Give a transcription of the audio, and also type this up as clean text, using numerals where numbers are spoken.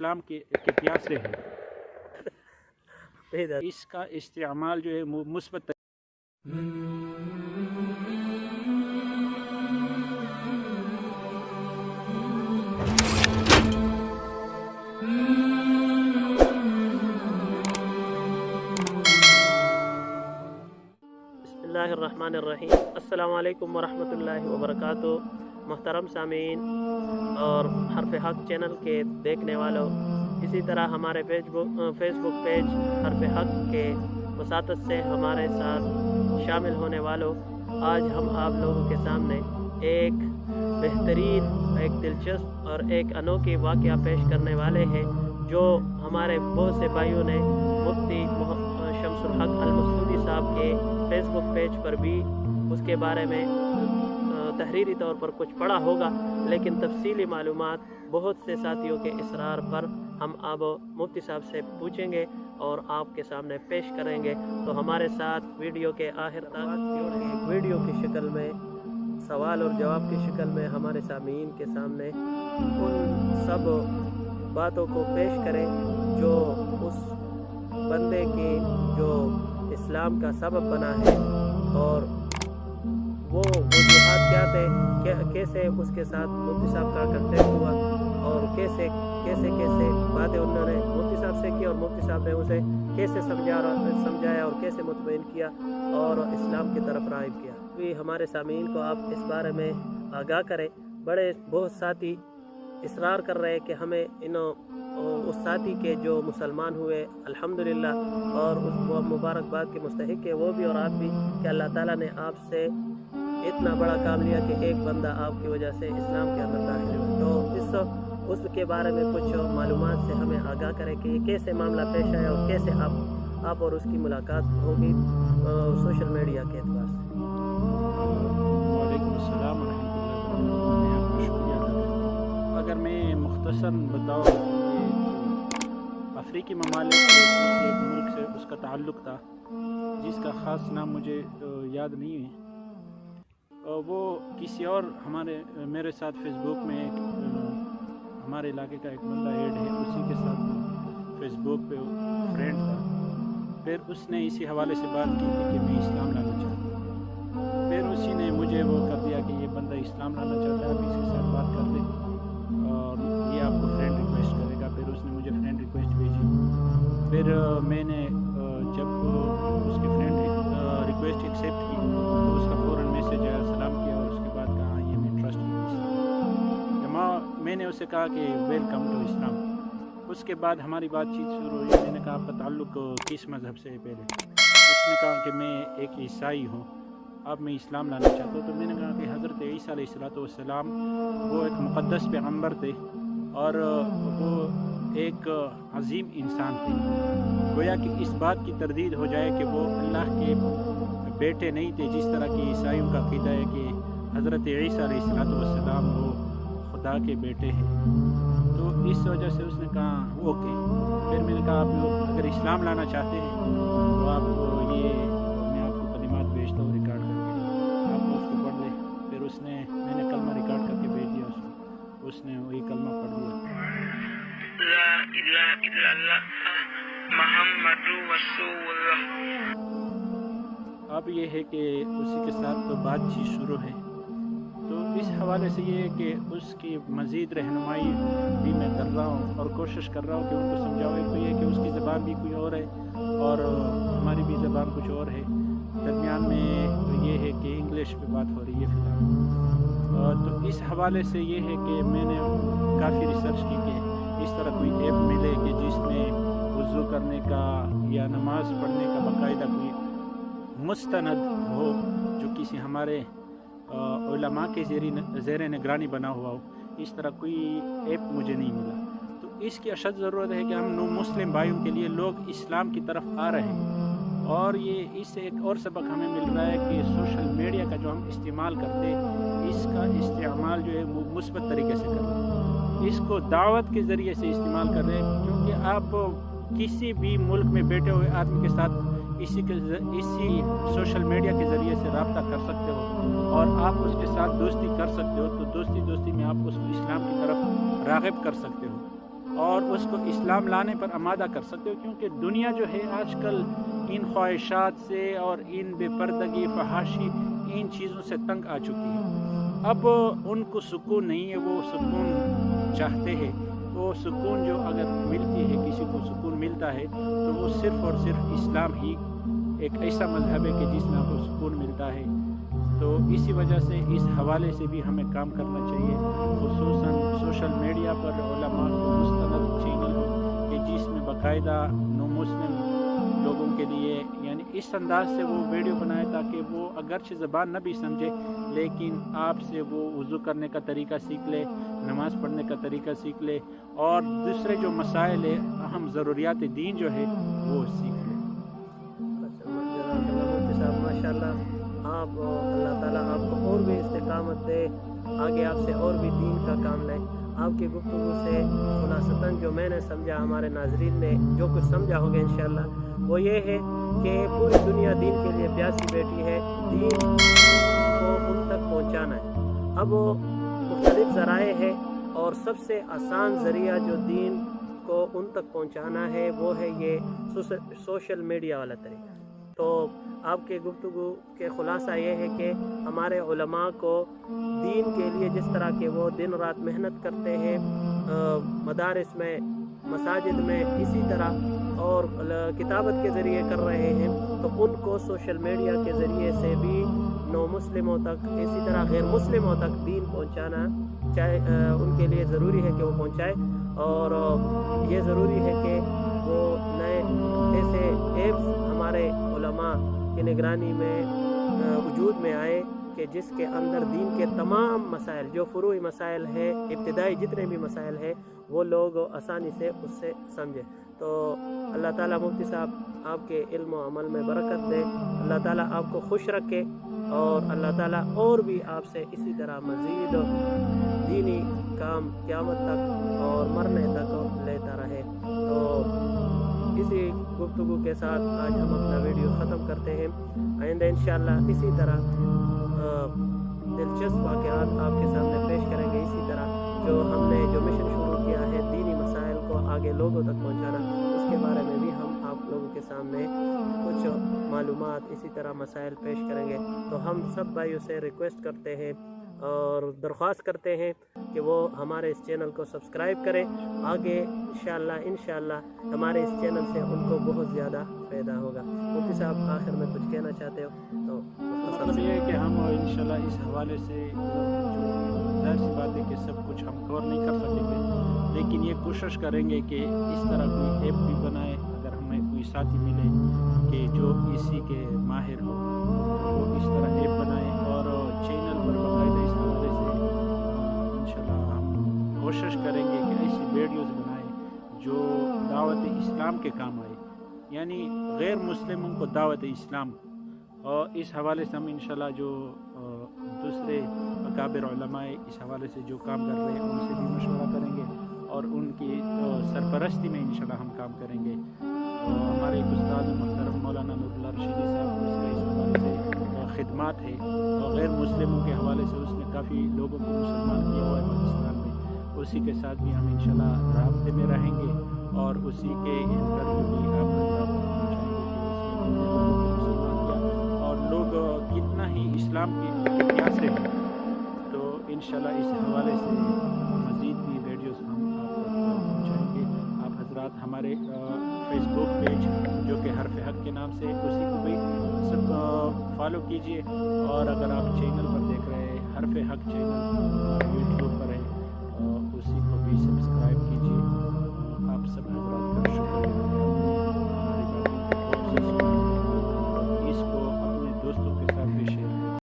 اسلام کے پیاسے ہیں، اس کا استعمال جو ہے مثبت بسم اللہ الرحمن الرحیم۔ السلام علیکم ورحمۃ اللہ وبرکاتہ۔ محترم سامعین اور حرف حق چینل کے دیکھنے والوں، اسی طرح ہمارے فیس بک پیج حرف حق کے وساطت سے ہمارے ساتھ شامل ہونے والوں، آج ہم آپ لوگوں کے سامنے ایک بہترین، ایک دلچسپ اور ایک انوکھی واقعہ پیش کرنے والے ہیں، جو ہمارے بہت سے بھائیوں نے مفتی شمس الحق المسعودی صاحب کے فیس بک پیج پر بھی اس کے بارے میں تحریری طور پر کچھ پڑھا ہوگا، لیکن تفصیلی معلومات بہت سے ساتھیوں کے اصرار پر ہم اب مفتی صاحب سے پوچھیں گے اور آپ کے سامنے پیش کریں گے۔ تو ہمارے ساتھ ویڈیو کے آخر تک ویڈیو کی شکل میں، سوال اور جواب کی شکل میں ہمارے سامعین کے سامنے ان سب باتوں کو پیش کریں جو اس بندے کی جو اسلام کا سبب بنا ہے، اور وہ وجوہات کیا تھے، کیسے اس کے ساتھ مفتی صاحب کا کنٹیکٹ ہوا، اور کیسے باتیں انہوں نے مفتی صاحب سے کی، اور مفتی صاحب نے اسے کیسے سمجھایا اور کیسے مطمئن کیا اور اسلام کی طرف راغب کیا۔ بھی ہمارے سامعین کو آپ اس بارے میں آگاہ کریں۔ بہت ساتھی اصرار کر رہے کہ ہمیں اس ساتھی کے جو مسلمان ہوئے الحمدللہ، اور اس کو مبارکباد کے مستحق ہے وہ بھی اور آپ بھی، کہ اللہ تعالیٰ نے آپ سے اتنا بڑا کام لیا کہ ایک بندہ آپ کی وجہ سے اسلام کے اندر داخل ہوا۔ تو اس کے بارے میں کچھ معلومات سے ہمیں آگاہ کریں کہ یہ کیسے معاملہ پیش آیا اور کیسے آپ اور اس کی ملاقات ہوگی سوشل میڈیا کے اعتبار سے۔ وعلیکم السلام ورحمۃ اللہ وبرکاتہ۔ میں آپ کا شکریہ ادا کرتا ہوں۔ اگر میں مختصر بتاؤں، افریقی ممالک کے ایک ملک سے اس کا تعلق تھا، جس کا خاص نام مجھے یاد نہیں ہے۔ وہ کسی اور میرے ساتھ فیس بک میں ایک ہمارے علاقے کا ایک بندہ ایڈ ہے، اسی کے ساتھ فیس بک پہ فرینڈ تھا۔ پھر اس نے اسی حوالے سے بات کی تھی کہ میں اسلام لانا چاہتا ہوں۔ پھر اسی نے مجھے وہ کر دیا کہ یہ بندہ اسلام لانا چاہتا ہے، آپ اس کے ساتھ بات کر لیں اور یہ آپ کو فرینڈ ریکویسٹ کرے گا۔ پھر اس نے مجھے فرینڈ ریکویسٹ بھیجی۔ پھر میں نے جب اس کے فرینڈ ریکویسٹ ایکسیپٹ کی تو اس کا فوراً میسیج آیا، سلام کیا، اور اس کے بعد کہا یہ میں ٹرسٹ کی اسلام۔ میں نے اسے کہا کہ ویلکم ٹو اسلام۔ اس کے بعد ہماری بات چیت شروع ہوئی۔ میں نے کہا آپ کا تعلق کس مذہب سے ہے پہلے؟ اس نے کہا کہ میں ایک عیسائی ہوں، اب میں اسلام لانا چاہتا ہوں۔ تو میں نے کہا کہ حضرت عیسیٰ علیہ السلام وہ ایک مقدس پیغمبر تھے، اور وہ ایک عظیم انسان تھے۔ گویا کہ اس بات کی تردید ہو جائے کہ وہ اللہ کے بیٹے نہیں تھے، جس طرح کی عیسائیوں کا عقیدہ ہے کہ حضرت عیسیٰ علیہ السلام وہ خدا کے بیٹے ہیں۔ تو اس وجہ سے اس نے کہا اوکے۔ پھر میں نے کہا آپ لوگ اگر اسلام لانا چاہتے ہیں تو آپ میں آپ کو کلمات بھیجتا ہوں ریکارڈ کر کے، آپ اس کو پڑھ لیں۔ پھر میں نے کلمہ ریکارڈ کر کے بھیج دیا اس نے وہی کلمہ پڑھ دیا، لا الہ الا اللہ محمد رسول اللہ۔ اب یہ ہے کہ اسی کے ساتھ تو بات چیت شروع ہے۔ تو اس حوالے سے یہ ہے کہ اس کی مزید رہنمائی بھی میں کر رہا ہوں اور کوشش کر رہا ہوں کہ ان کو سمجھاؤں۔ ایک تو یہ کہ اس کی زبان بھی کوئی اور ہے اور ہماری بھی زبان کچھ اور ہے، درمیان میں یہ ہے کہ انگلش پہ بات ہو رہی ہے فی الحال۔ تو اس حوالے سے یہ ہے کہ میں نے کافی ریسرچ کی کہ اس طرح کوئی ایپ ملے کہ جس میں وضو کرنے کا یا نماز پڑھنے کا باقاعدہ کوئی مستند ہو، جو کسی ہمارے علماء کے زیر نگرانی بنا ہوا ہو۔ اس طرح کوئی ایپ مجھے نہیں ملا۔ تو اس کی اشد ضرورت ہے کہ ہم مسلم بھائیوں کے لیے لوگ اسلام کی طرف آ رہے ہیں، اور اس سے ایک اور سبق ہمیں مل رہا ہے کہ سوشل میڈیا کا جو ہم استعمال کرتے ہیں، اس کا استعمال جو ہے وہ مثبت طریقے سے کرتے ہیں، اس کو دعوت کے ذریعے سے استعمال کر رہے ہیں۔ کیونکہ آپ کسی بھی ملک میں بیٹھے ہوئے آدمی کے ساتھ اسی سوشل میڈیا کے ذریعے سے رابطہ کر سکتے ہو، اور آپ اس کے ساتھ دوستی کر سکتے ہو۔ تو دوستی میں آپ اس کو اسلام کی طرف راغب کر سکتے ہو، اور اس کو اسلام لانے پر آمادہ کر سکتے ہو، کیونکہ دنیا جو ہے آج کل ان خواہشات سے اور ان بے پردگی، فحاشی، ان چیزوں سے تنگ آ چکی ہے۔ اب ان کو سکون نہیں ہے، وہ سکون چاہتے ہیں۔ وہ سکون جو اگر ملتی ہے، کسی کو سکون ملتا ہے تو وہ صرف اور صرف اسلام ہی ایک ایسا مذہب ہے کہ جس میں آپ کو سکون ملتا ہے۔ تو اسی وجہ سے اس حوالے سے بھی ہمیں کام کرنا چاہیے، خصوصاً سوشل میڈیا پر علماء کو مستند چینل ہو کہ جس میں باقاعدہ نو مسلم لوگوں کے لیے یعنی اس انداز سے وہ ویڈیو بنائے تاکہ وہ اگرچہ زبان نہ بھی سمجھے لیکن آپ سے وہ وضو کرنے کا طریقہ سیکھ لے، نماز پڑھنے کا طریقہ سیکھ لے، اور دوسرے جو مسائل ہے، اہم ضروریات دین جو ہے وہ سیکھ لے۔ ماشاء اللہ، آپ اللہ تعالیٰ آپ کو اور بھی استقامت دے، آگے آپ سے اور بھی دین کا کام لے۔ آپ کی گفتگو سے خلاصتاً جو میں نے سمجھا، ہمارے ناظرین نے جو کچھ سمجھا ہوگا انشاءاللہ، وہ یہ ہے کہ پوری دنیا دین کے لیے پیاسی بیٹھی ہے، دین کو ان تک پہنچانا ہے۔ اب وہ مختلف ذرائع ہے اور سب سے آسان ذریعہ جو دین کو ان تک پہنچانا ہے وہ ہے یہ سوشل میڈیا والا طریقہ۔ تو آپ کے گفتگو کے خلاصہ یہ ہے کہ ہمارے علماء کو دین کے لیے جس طرح کہ وہ دن رات محنت کرتے ہیں مدارس میں، مساجد میں، اسی طرح اور کتابت کے ذریعے کر رہے ہیں، تو ان کو سوشل میڈیا کے ذریعے سے بھی نو مسلموں تک، اسی طرح غیر مسلموں تک دین پہنچانا ان کے لیے ضروری ہے کہ وہ پہنچائے۔ اور یہ ضروری ہے کہ وہ نئے ایسے ایپس ہمارے علماء کی نگرانی میں وجود میں آئے کہ جس کے اندر دین کے تمام مسائل، جو فروعی مسائل ہیں، ابتدائی جتنے بھی مسائل ہیں، وہ لوگ آسانی سے اس سے سمجھے۔ تو اللہ تعالیٰ مفتی صاحب آپ کے علم و عمل میں برکت دے، اللہ تعالیٰ آپ کو خوش رکھے، اور اللہ تعالیٰ اور بھی آپ سے اسی طرح مزید دینی کام قیامت تک اور مرنے تک لیتا رہے۔ تو اسی گفتگو کے ساتھ آج ہم اپنا ویڈیو ختم کرتے ہیں۔ آئندہ انشاءاللہ اسی طرح دلچسپ واقعات آپ کے سامنے پیش کریں گے، اسی طرح جو ہم نے جو مشن شروع کیا ہے دینی مسائل کو آگے لوگوں تک پہنچانا، اس کے بارے میں بھی ہم آپ لوگوں کے سامنے کچھ معلومات، اسی طرح مسائل پیش کریں گے۔ تو ہم سب بھائیوں سے ریکویسٹ کرتے ہیں اور درخواست کرتے ہیں کہ وہ ہمارے اس چینل کو سبسکرائب کریں۔ آگے انشاءاللہ ہمارے اس چینل سے ان کو بہت زیادہ فائدہ ہوگا۔ مفتی صاحب آخر میں کچھ کہنا چاہتے ہو تو مطلب یہ ہے کہ ہم انشاءاللہ اس حوالے سے جو ظاہر سی بات ہے کہ سب کچھ ہم کور نہیں کر سکیں گے، لیکن یہ کوشش کریں گے کہ اس طرح کوئی ایپ بھی بنائے، اگر ہمیں کوئی ساتھی ملے کہ جو اسی کے ماہر ہو وہ اس طرح ایپ بنائے، اور چینل پر باقاعدہ اس حوالے سے انشاءاللہ ہم کوشش کریں گے کہ ایسی ویڈیوز بنائیں جو دعوت اسلام کے کام آئے، یعنی غیر مسلموں کو دعوت اسلام۔ اور اس حوالے سے ہم انشاءاللہ جو دوسرے اکابر علماء اس حوالے سے جو کام کر رہے ہیں ان سے بھی مشورہ کریں گے، اور ان کی سرپرستی میں انشاءاللہ ہم کام کریں گے۔ ہمارے ایک استاد محترم مولانا نور اللہ رشیدی صاحب، اس کا اس حوالے سے خدمات ہے، اور غیر مسلموں کے حوالے سے اس نے کافی لوگوں کو مسلمان کیا ہوا ہے پاکستان میں، اسی کے ساتھ بھی ہم انشاءاللہ رابطے میں رہیں گے، اور اسی کے انٹرویو بھی آپ حضرات کو پہنچائیں گے کہ اس نے مسلمان کیا اور لوگ کتنا ہی اسلام کے پیاسے ہیں۔ تو انشاءاللہ اس حوالے سے مزید بھی ویڈیوز ہم آپ تک پہنچائیں گے۔ آپ حضرات ہمارے فیس بک پیج جو کہ حرف حق کے نام سے، اسی کو بھی سب فالو کیجئے، اور اگر آپ چینل پر دیکھ رہے ہیں حرف حق چینل